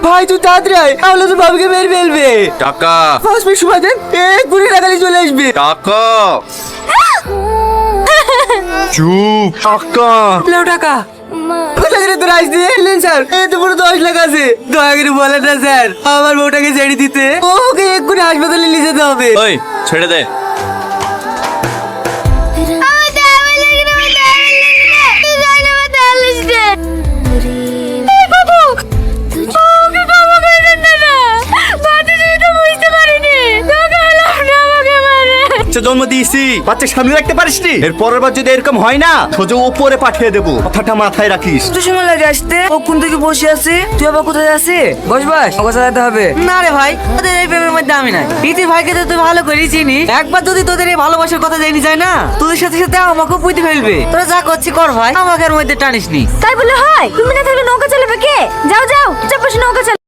ভাই তুই তাড়াতাড়ি আয়, তাহলে তো বাবুকে মেরে ফেলবে। টাকা 5 মিনিট সময় দেন, 1 টাকালে চলে আসবে। টাকা চুপ টাকা লাও টাকা। তোর আসছে স্যার, এই তো পুরো 10 লাখ আছে। দয়া করে বলেন না স্যার, আমার বউটাকে ছেড়ে দিতে। ওকে এক্ষুনি হাসপাতালে নিয়ে যেতে হবে। ওই ছেড়ে দে। জন্ম দিয়েছি, বাচ্চা সামনে রাখতে পারিস নি। এর পরের বার যদি এরকম হয় না, সোজা উপরে পাঠিয়ে দেবো, কথাটা মাথায় রাখিস। তো সময় লাগে আসতে, ও কোন থেকে বসে আছে, তুই আবার কোথায় আছে? বস কথা যেতে হবে না রে ভাই, তোদের এই প্রেমের মধ্যে আমি নাই। ইতি ভাইকে তো তুই ভালো করে চিনি, একবার যদি তোদের এই ভালোবাসার কথা জেনে যায় না, তোদের সাথে সাথে আমাকেও পুঁতে ফেলবে। তোরা যা করছি কর ভাই, আমাকে এর মধ্যে টানিস নি। তাই বলে হয়? তুমি না থাকলে নৌকা চালাবে কে? যাও যাও, চারপাশে নৌকা চালাবে।